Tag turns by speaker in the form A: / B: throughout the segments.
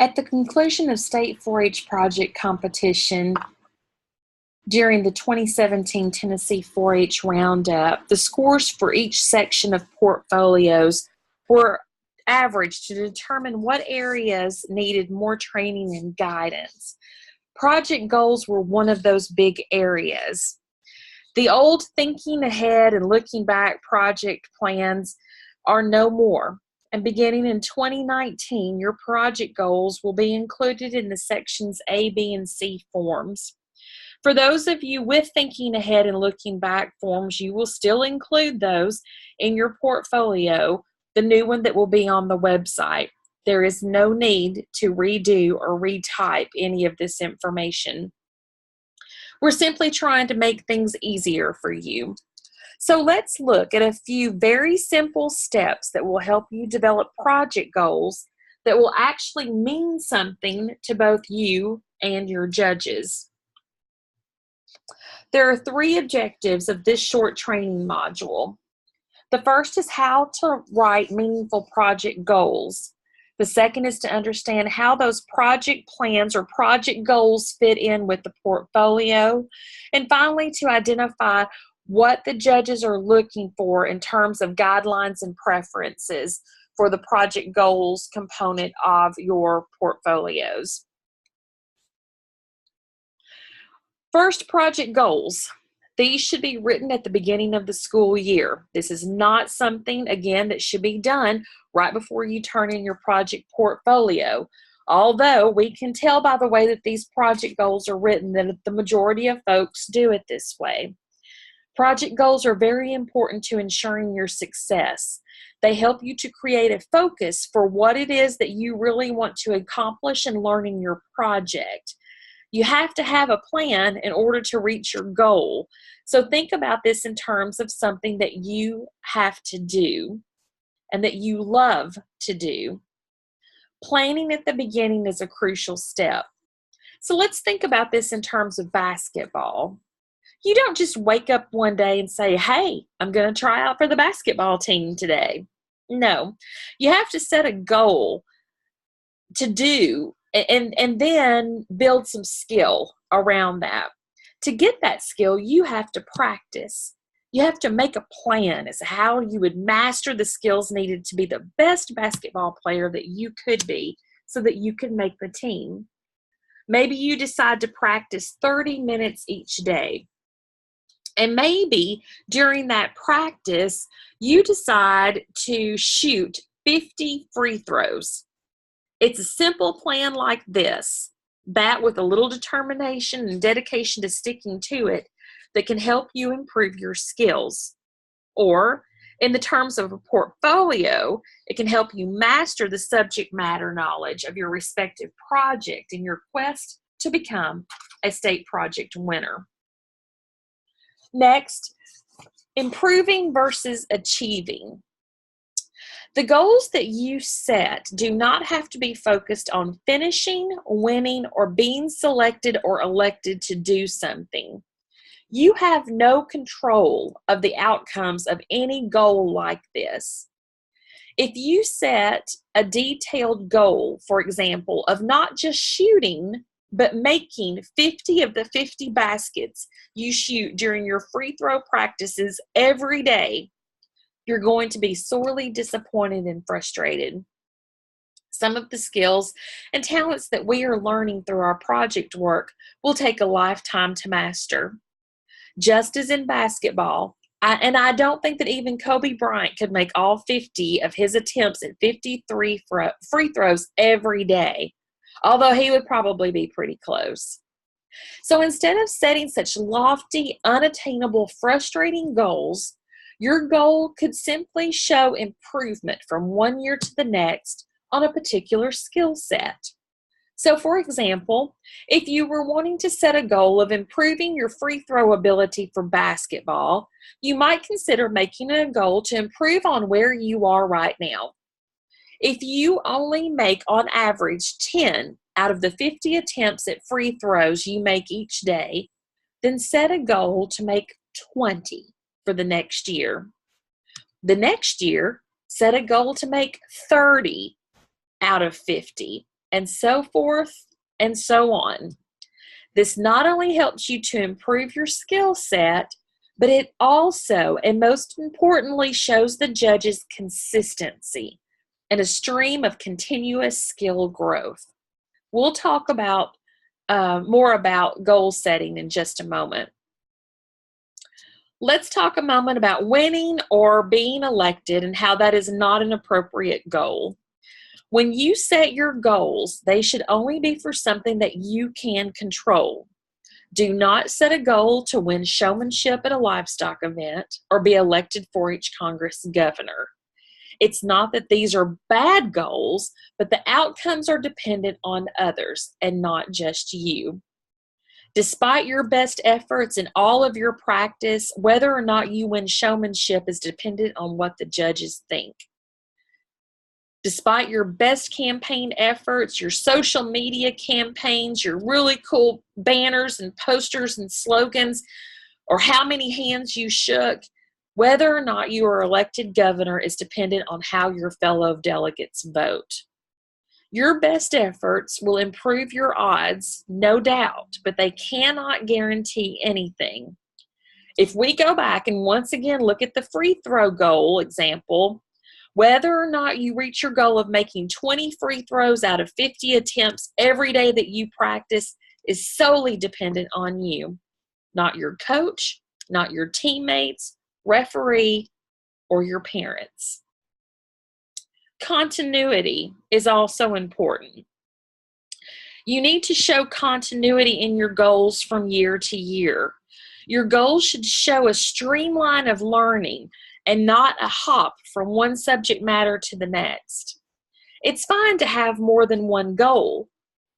A: At the conclusion of state 4-H project competition during the 2017 Tennessee 4-H Roundup, the scores for each section of portfolios were averaged to determine what areas needed more training and guidance. Project goals were one of those big areas. The old thinking ahead and looking back project plans are no more. And beginning in 2019, your project goals will be included in the sections A, B, and C forms. For those of you with thinking ahead and looking back forms, you will still include those in your portfolio, the new one that will be on the website. There is no need to redo or retype any of this information. We're simply trying to make things easier for you. So let's look at a few very simple steps that will help you develop project goals that will actually mean something to both you and your judges. There are 3 objectives of this short training module. The first is how to write meaningful project goals. The second is to understand how those project plans or project goals fit in with the portfolio. And finally, to identify what the judges are looking for in terms of guidelines and preferences for the project goals component of your portfolios. First, project goals. These should be written at the beginning of the school year. This is not something, again, that should be done right before you turn in your project portfolio. Although we can tell by the way that these project goals are written that the majority of folks do it this way. Project goals are very important to ensuring your success. They help you to create a focus for what it is that you really want to accomplish and learn in your project. You have to have a plan in order to reach your goal. So think about this in terms of something that you have to do and that you love to do. Planning at the beginning is a crucial step. So let's think about this in terms of basketball. You don't just wake up one day and say, hey, I'm going to try out for the basketball team today. No, you have to set a goal to do and then build some skill around that. To get that skill, you have to practice. You have to make a plan as to how you would master the skills needed to be the best basketball player that you could be so that you can make the team. Maybe you decide to practice 30 minutes each day. And maybe during that practice, you decide to shoot 50 free throws. It's a simple plan like this, that with a little determination and dedication to sticking to it, that can help you improve your skills. Or, in the terms of a portfolio, it can help you master the subject matter knowledge of your respective project in your quest to become a state project winner. Next, improving versus achieving. The goals that you set do not have to be focused on finishing, winning, or being selected or elected to do something. You have no control of the outcomes of any goal like this. If you set a detailed goal, for example, of not just shooting, but making 50 of the 50 baskets you shoot during your free throw practices every day, you're going to be sorely disappointed and frustrated. Some of the skills and talents that we are learning through our project work will take a lifetime to master. Just as in basketball, I don't think that even Kobe Bryant could make all 50 of his attempts at 53 free throws every day, although he would probably be pretty close. So instead of setting such lofty, unattainable, frustrating goals, your goal could simply show improvement from one year to the next on a particular skill set. So for example, if you were wanting to set a goal of improving your free throw ability for basketball, you might consider making it a goal to improve on where you are right now. If you only make on average 10 out of the 50 attempts at free throws you make each day, then set a goal to make 20 for the next year. The next year, set a goal to make 30 out of 50. and so forth and so on. This not only helps you to improve your skill set, but it also, and most importantly, shows the judges consistency and a stream of continuous skill growth. We'll talk about more about goal setting in just a moment. Let's talk a moment about winning or being elected and how that is not an appropriate goal. When you set your goals, they should only be for something that you can control. Do not set a goal to win showmanship at a livestock event or be elected for each Congress governor. It's not that these are bad goals, but the outcomes are dependent on others and not just you. Despite your best efforts and all of your practice, whether or not you win showmanship is dependent on what the judges think. Despite your best campaign efforts, your social media campaigns, your really cool banners and posters and slogans, or how many hands you shook, whether or not you are elected governor is dependent on how your fellow delegates vote. Your best efforts will improve your odds, no doubt, but they cannot guarantee anything. If we go back and once again look at the free throw goal example, whether or not you reach your goal of making 20 free throws out of 50 attempts every day that you practice is solely dependent on you, not your coach, not your teammates, referee, or your parents. Continuity is also important. You need to show continuity in your goals from year to year. Your goals should show a streamline of learning and not a hop from one subject matter to the next. It's fine to have more than one goal,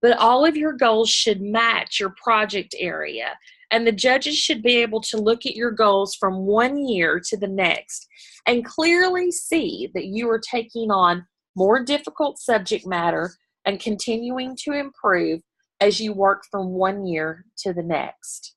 A: but all of your goals should match your project area, and the judges should be able to look at your goals from one year to the next and clearly see that you are taking on more difficult subject matter and continuing to improve as you work from one year to the next.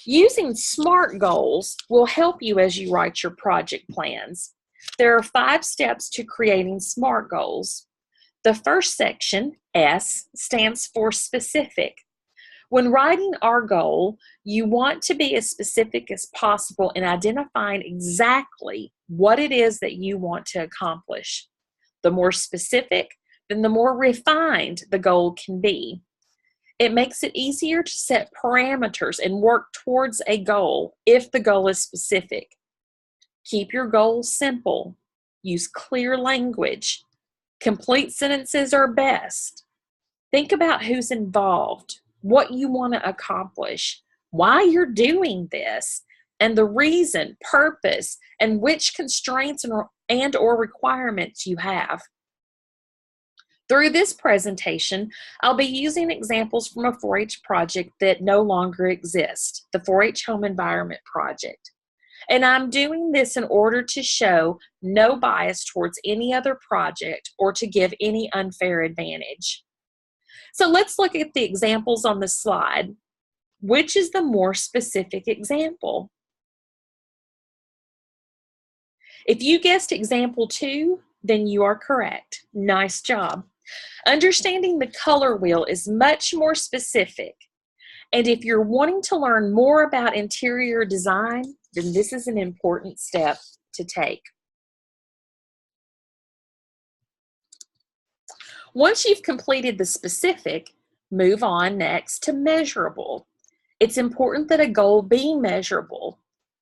A: Using SMART goals will help you as you write your project plans. There are 5 steps to creating SMART goals. The first section, S, stands for specific. When writing our goal, you want to be as specific as possible in identifying exactly what it is that you want to accomplish. The more specific, then the more refined the goal can be. It makes it easier to set parameters and work towards a goal if the goal is specific. Keep your goals simple. Use clear language. Complete sentences are best. Think about who's involved, what you want to accomplish, why you're doing this, and the reason, purpose, and which constraints and or requirements you have. Through this presentation, I'll be using examples from a 4-H project that no longer exists, the 4-H Home Environment Project. And I'm doing this in order to show no bias towards any other project or to give any unfair advantage. So let's look at the examples on the slide. Which is the more specific example? If you guessed example 2, then you are correct. Nice job. Understanding the color wheel is much more specific. And if you're wanting to learn more about interior design, then this is an important step to take. Once you've completed the specific, move on next to measurable. It's important that a goal be measurable.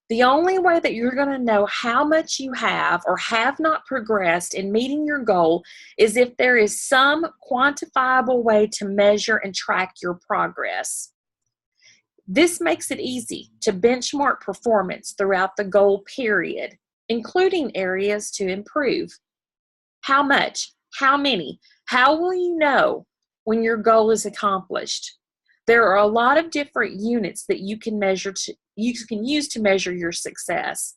A: The only way that you're going to know how much you have or have not progressed in meeting your goal is if there is some quantifiable way to measure and track your progress. This makes it easy to benchmark performance throughout the goal period, including areas to improve. How much? How many? How will you know when your goal is accomplished? There are a lot of different units that you can use to measure your success.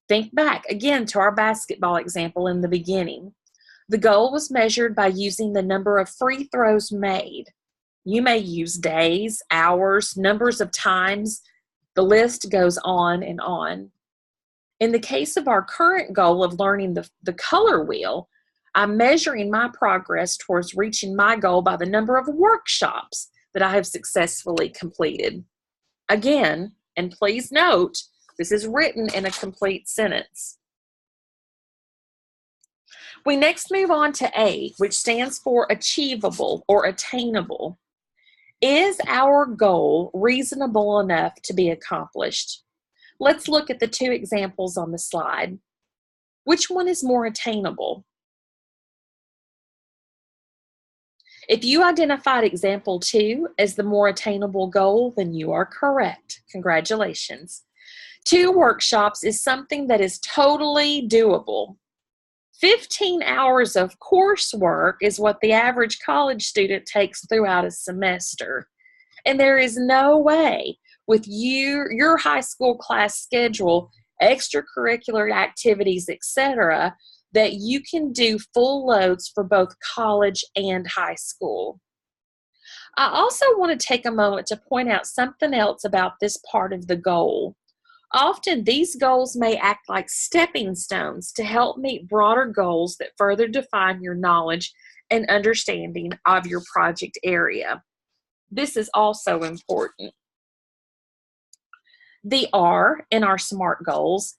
A: Think back again to our basketball example in the beginning. The goal was measured by using the number of free throws made. You may use days, hours, numbers of times. The list goes on and on. In the case of our current goal of learning the color wheel, I'm measuring my progress towards reaching my goal by the number of workshops that I have successfully completed. Again, and please note, this is written in a complete sentence. We next move on to A, which stands for achievable or attainable. Is our goal reasonable enough to be accomplished? Let's look at the two examples on the slide. Which one is more attainable? If you identified example 2 as the more attainable goal, then you are correct. Congratulations. 2 workshops is something that is totally doable. 15 hours of coursework is what the average college student takes throughout a semester. And there is no way with your high school class schedule, extracurricular activities, etc., that you can do full loads for both college and high school. I also want to take a moment to point out something else about this part of the goal. Often these goals may act like stepping stones to help meet broader goals that further define your knowledge and understanding of your project area. This is also important. The R in our SMART goals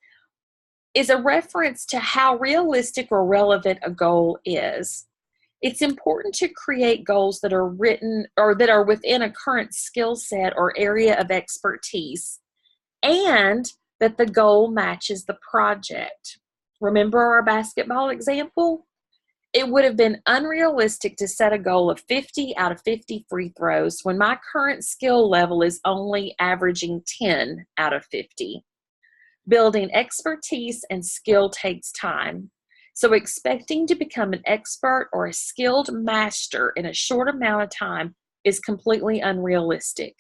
A: is a reference to how realistic or relevant a goal is. It's important to create goals that are written or that are within a current skill set or area of expertise, and that the goal matches the project. Remember our basketball example? It would have been unrealistic to set a goal of 50 out of 50 free throws when my current skill level is only averaging 10 out of 50. Building expertise and skill takes time. So expecting to become an expert or a skilled master in a short amount of time is completely unrealistic.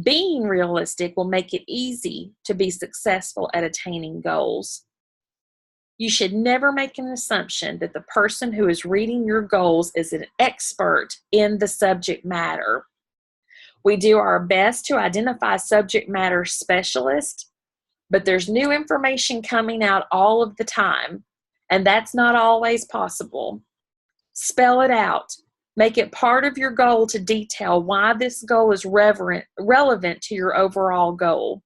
A: Being realistic will make it easy to be successful at attaining goals. You should never make an assumption that the person who is reading your goals is an expert in the subject matter. We do our best to identify subject matter specialists, but there's new information coming out all of the time, and that's not always possible. Spell it out. Make it part of your goal to detail why this goal is relevant to your overall goal.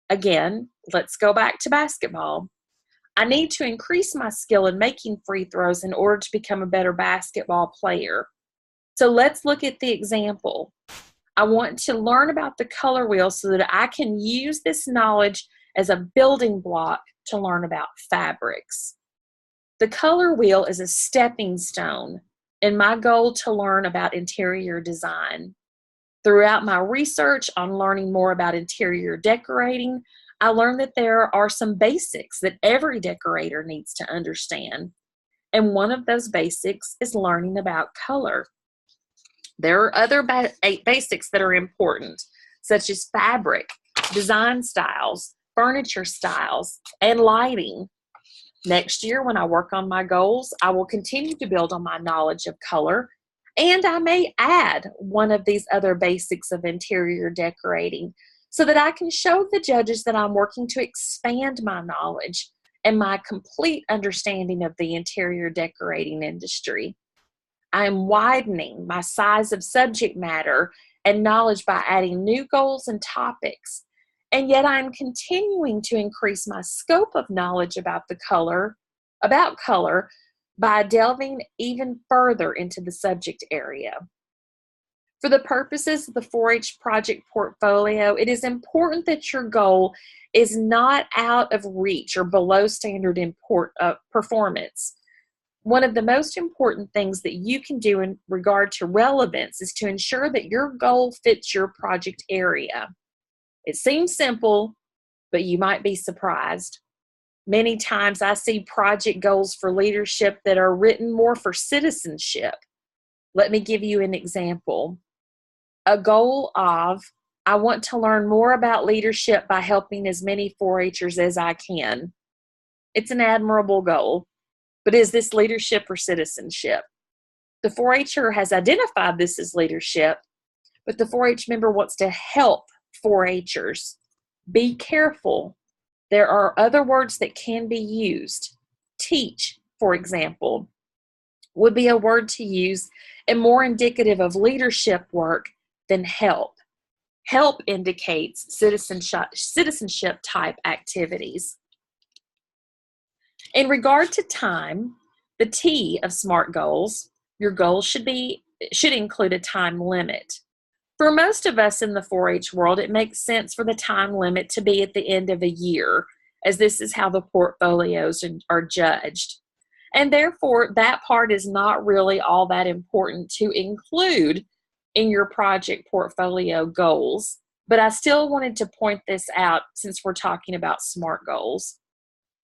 A: Again, let's go back to basketball. I need to increase my skill in making free throws in order to become a better basketball player. So let's look at the example. I want to learn about the color wheel so that I can use this knowledge as a building block to learn about fabrics. The color wheel is a stepping stone in my goal to learn about interior design. Throughout my research on learning more about interior decorating, I learned that there are some basics that every decorator needs to understand. And one of those basics is learning about color. There are other basics that are important, such as fabric, design styles, furniture styles, and lighting. Next year, when I work on my goals, I will continue to build on my knowledge of color, and I may add one of these other basics of interior decorating so that I can show the judges that I'm working to expand my knowledge and my complete understanding of the interior decorating industry. I am widening my size of subject matter and knowledge by adding new goals and topics. And yet I'm continuing to increase my scope of knowledge about color by delving even further into the subject area. For the purposes of the 4-H project portfolio, it is important that your goal is not out of reach or below standard performance. One of the most important things that you can do in regard to relevance is to ensure that your goal fits your project area. It seems simple, but you might be surprised. Many times I see project goals for leadership that are written more for citizenship. Let me give you an example. A goal of, I want to learn more about leadership by helping as many 4-Hers as I can. It's an admirable goal, but is this leadership or citizenship? The 4-Her has identified this as leadership, but the 4-H member wants to help 4-Hers. Be careful. There are other words that can be used. Teach, for example. would be a word to use and more indicative of leadership work than help. Help indicates citizenship type activities. In regard to time, the T of SMART goals, your goals should include a time limit. For most of us in the 4-H world, it makes sense for the time limit to be at the end of a year, as this is how the portfolios are judged. And therefore, that part is not really all that important to include in your project portfolio goals. But I still wanted to point this out since we're talking about SMART goals.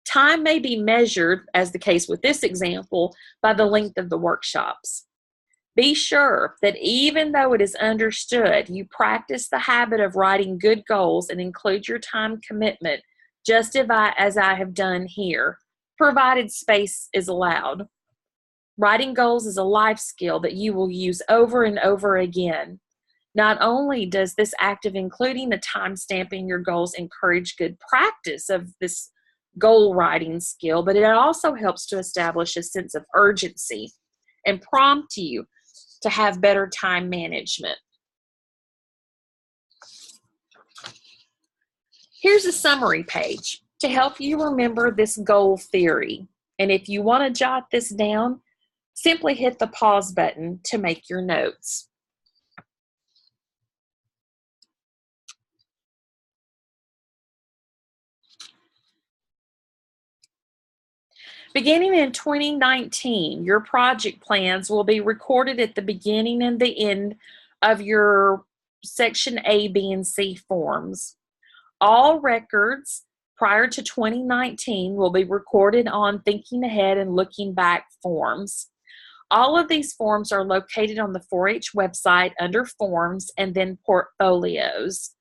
A: Time may be measured, as the case with this example, by the length of the workshops. Be sure that even though it is understood, you practice the habit of writing good goals and include your time commitment, just as I have done here, provided space is allowed. Writing goals is a life skill that you will use over and over again. Not only does this act of including the time stamping your goals encourage good practice of this goal writing skill, but it also helps to establish a sense of urgency and prompt you to have better time management. Here's a summary page to help you remember this goal theory. And if you want to jot this down, simply hit the pause button to make your notes. Beginning in 2019, your project plans will be recorded at the beginning and the end of your Section A, B, and C forms. All records prior to 2019 will be recorded on Thinking Ahead and Looking Back forms. All of these forms are located on the 4-H website under Forms and then Portfolios.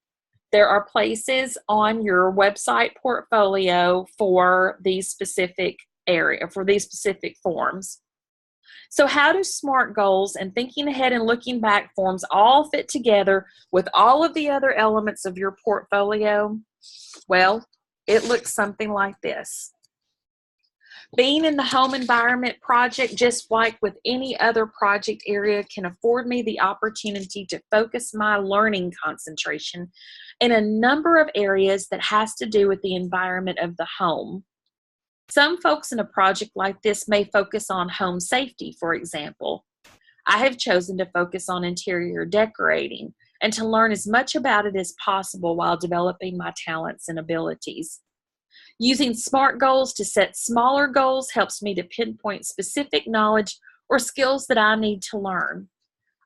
A: There are places on your website portfolio for these specific forms. So how do SMART goals and Thinking Ahead and Looking Back forms all fit together with all of the other elements of your portfolio? Well, it looks something like this. Being in the home environment project, just like with any other project area, can afford me the opportunity to focus my learning concentration in a number of areas that has to do with the environment of the home. Some folks in a project like this may focus on home safety, for example. I have chosen to focus on interior decorating and to learn as much about it as possible while developing my talents and abilities. Using SMART goals to set smaller goals helps me to pinpoint specific knowledge or skills that I need to learn.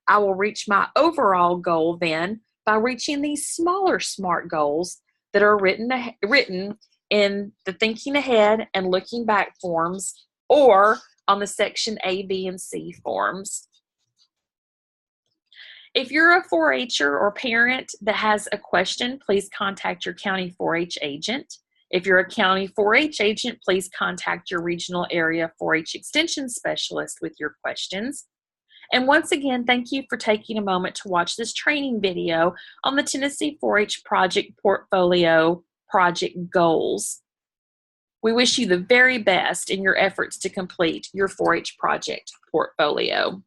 A: I will reach my overall goal then by reaching these smaller SMART goals that are written in the Thinking Ahead and Looking Back forms or on the Section A, B, and C forms. If you're a 4-H'er or parent that has a question, please contact your county 4-H agent. If you're a county 4-H agent, please contact your regional area 4-H extension specialist with your questions. And once again, thank you for taking a moment to watch this training video on the Tennessee 4-H Project Portfolio Project Goals. We wish you the very best in your efforts to complete your 4-H project portfolio.